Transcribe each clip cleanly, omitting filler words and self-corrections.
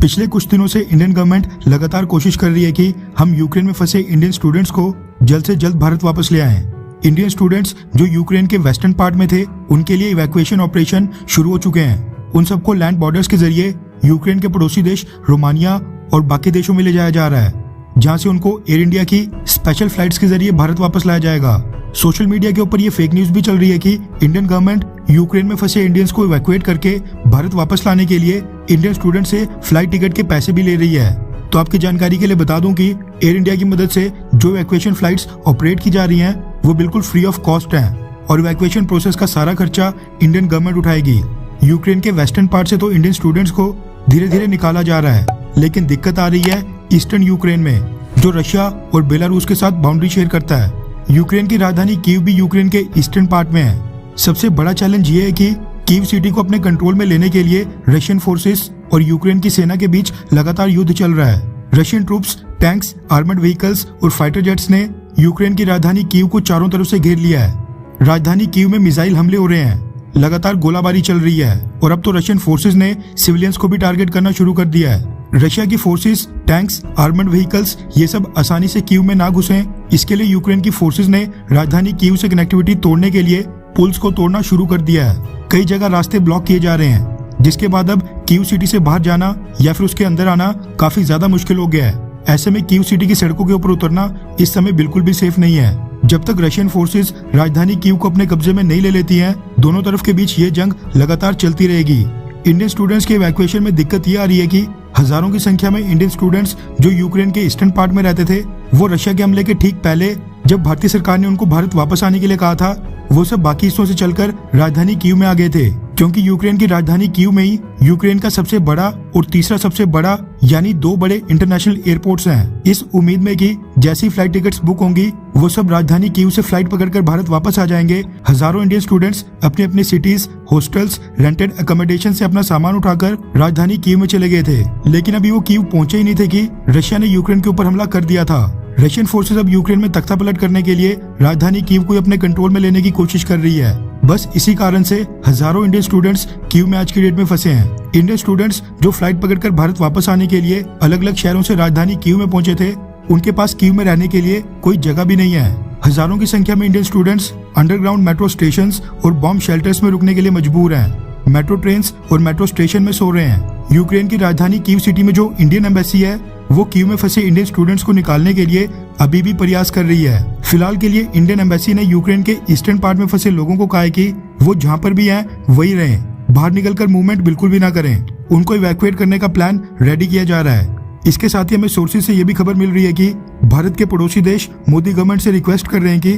पिछले कुछ दिनों से इंडियन गवर्नमेंट लगातार कोशिश कर रही है कि हम यूक्रेन में फंसे इंडियन स्टूडेंट्स को जल्द से जल्द भारत वापस ले आएं। इंडियन स्टूडेंट्स जो यूक्रेन के वेस्टर्न पार्ट में थे, उनके लिए इवैक्यूएशन ऑपरेशन शुरू हो चुके हैं। उन सबको लैंड बॉर्डर्स के जरिए यूक्रेन के पड़ोसी देश रोमानिया और बाकी देशों में ले जाया जा रहा है, जहां से उनको एयर इंडिया की स्पेशल फ्लाइट्स के जरिए भारत वापस लाया जाएगा। सोशल मीडिया के ऊपर ये फेक न्यूज भी चल रही है कि इंडियन गवर्नमेंट यूक्रेन में फंसे इंडियंस को इवैक्यूएट करके भारत वापस लाने के लिए इंडियन स्टूडेंट से फ्लाइट टिकट के पैसे भी ले रही है। तो आपकी जानकारी के लिए बता दूं कि एयर इंडिया की मदद से जो इवैक्यूएशन फ्लाइट्स ऑपरेट की जा रही हैं, वो बिल्कुल फ्री ऑफ कॉस्ट हैं और इवैक्यूएशन प्रोसेस का सारा खर्चा इंडियन गवर्नमेंट उठाएगी। यूक्रेन के वेस्टर्न पार्ट से तो इंडियन स्टूडेंट्स को धीरे धीरे निकाला जा रहा है, लेकिन दिक्कत आ रही है ईस्टर्न यूक्रेन में, जो रशिया और बेलारूस के साथ बाउंड्री शेयर करता है। यूक्रेन की राजधानी कीव भी यूक्रेन के ईस्टर्न पार्ट में है। सबसे बड़ा चैलेंज ये है कि कीव सिटी को अपने कंट्रोल में लेने के लिए रशियन फोर्सेस और यूक्रेन की सेना के बीच लगातार युद्ध चल रहा है। Russian troops, tanks, armoured vehicles और फाइटर जेट्स ने यूक्रेन की राजधानी कीव को चारों तरफ से घेर लिया है। राजधानी कीव में मिसाइल हमले हो रहे हैं, लगातार गोलाबारी चल रही है और अब तो रशियन फोर्सेस ने सिविलियंस को भी टारगेट करना शुरू कर दिया है। रशिया की फोर्सेस, टैंक्स, आर्मर्ड व्हीकल्स ये सब आसानी से कीव में ना घुसें, इसके लिए यूक्रेन की फोर्सेस ने राजधानी कीव से कनेक्टिविटी तोड़ने के लिए पुल्स को तोड़ना शुरू कर दिया है। कई जगह रास्ते ब्लॉक किए जा रहे हैं, जिसके बाद अब कीव सिटी से बाहर जाना या फिर उसके अंदर आना काफी ज्यादा मुश्किल हो गया है। ऐसे में कीव सिटी की सड़कों के ऊपर उतरना इस समय बिल्कुल भी सेफ नहीं है। जब तक रशियन फोर्सेस राजधानी कीव को अपने कब्जे में नहीं ले लेती हैं, दोनों तरफ के बीच ये जंग लगातार चलती रहेगी। इंडियन स्टूडेंट्स के इवैक्यूएशन में दिक्कत ये आ रही है कि हजारों की संख्या में इंडियन स्टूडेंट्स जो यूक्रेन के ईस्टर्न पार्ट में रहते थे, वो रशिया के हमले के ठीक पहले जब भारतीय सरकार ने उनको भारत वापस आने के लिए कहा था, वो सब बाकी हिस्सों से चलकर राजधानी कीव में आ गए थे, क्योंकि यूक्रेन की राजधानी कीव में ही यूक्रेन का सबसे बड़ा और तीसरा सबसे बड़ा यानी 2 बड़े इंटरनेशनल एयरपोर्ट्स हैं। इस उम्मीद में कि जैसी फ्लाइट टिकट्स बुक होंगी, वो सब राजधानी कीव से फ्लाइट पकड़कर भारत वापस आ जाएंगे। हजारों इंडियन स्टूडेंट्स अपने अपने सिटीज, हॉस्टल्स, रेंटेड अकोमोडेशन से अपना सामान उठाकर राजधानी कीव में चले गए थे, लेकिन अभी वो कीव पहुंचे ही नहीं थे कि रशिया ने यूक्रेन के ऊपर हमला कर दिया था। रशियन फोर्सेस अब यूक्रेन में तख्ता पलट करने के लिए राजधानी कीव को अपने कंट्रोल में लेने की कोशिश कर रही है। बस इसी कारण से हजारों इंडियन स्टूडेंट्स कीव में आज की डेट में फंसे हैं। इंडियन स्टूडेंट्स जो फ्लाइट पकड़कर भारत वापस आने के लिए अलग अलग शहरों से राजधानी कीव में पहुंचे थे, उनके पास कीव में रहने के लिए कोई जगह भी नहीं है। हजारों की संख्या में Indian students underground metro station और बॉम्ब शेल्टर्स में रुकने के लिए मजबूर हैं। मेट्रो ट्रेन और मेट्रो स्टेशन में सो रहे हैं। यूक्रेन की राजधानी कीव सिटी में जो इंडियन एम्बेसी है, वो कीव में फंसे इंडियन स्टूडेंट्स को निकालने के लिए अभी भी प्रयास कर रही है। फिलहाल के लिए इंडियन एम्बेसी ने यूक्रेन के ईस्टर्न पार्ट में फंसे लोगों को कहा है कि वो जहां पर भी हैं वही रहें, बाहर निकलकर मूवमेंट बिल्कुल भी ना करें। उनको इवैक्यूएट करने का प्लान रेडी किया जा रहा है। इसके साथ ही हमें सोर्सेज से ये भी खबर मिल रही है कि भारत के पड़ोसी देश मोदी गवर्नमेंट से रिक्वेस्ट कर रहे हैं कि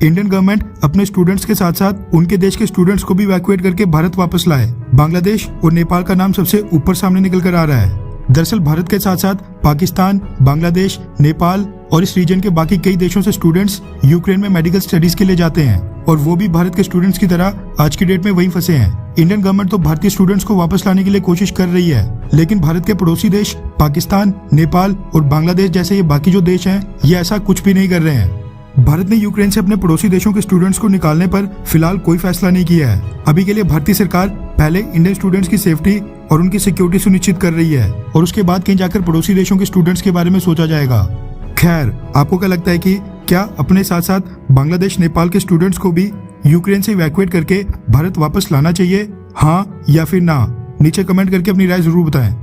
इंडियन गवर्नमेंट अपने स्टूडेंट्स के साथ साथ उनके देश के स्टूडेंट्स को भी इवैक्यूएट करके भारत वापस लाए। बांग्लादेश और नेपाल का नाम सबसे ऊपर सामने निकल कर आ रहा है। दरअसल भारत के साथ साथ पाकिस्तान, बांग्लादेश, नेपाल और इस रीजन के बाकी कई देशों से स्टूडेंट्स यूक्रेन में मेडिकल स्टडीज के लिए जाते हैं, और वो भी भारत के स्टूडेंट्स की तरह आज की डेट में वहीं फंसे हैं। इंडियन गवर्नमेंट तो भारतीय स्टूडेंट्स को वापस लाने के लिए कोशिश कर रही है, लेकिन भारत के पड़ोसी देश पाकिस्तान, नेपाल और बांग्लादेश जैसे ये बाकी जो देश हैं, ये ऐसा कुछ भी नहीं कर रहे हैं। भारत ने यूक्रेन से अपने पड़ोसी देशों के स्टूडेंट्स को निकालने पर फिलहाल कोई फैसला नहीं किया है। अभी के लिए भारतीय सरकार पहले इंडियन स्टूडेंट्स की सेफ्टी और उनकी सिक्योरिटी सुनिश्चित कर रही है, और उसके बाद कहीं जाकर पड़ोसी देशों के स्टूडेंट्स के बारे में सोचा जाएगा। खैर, आपको क्या लगता है कि क्या अपने साथ साथ बांग्लादेश, नेपाल के स्टूडेंट्स को भी यूक्रेन से इवैक्यूएट करके भारत वापस लाना चाहिए, हाँ या फिर ना? नीचे कमेंट करके अपनी राय जरूर बताएं।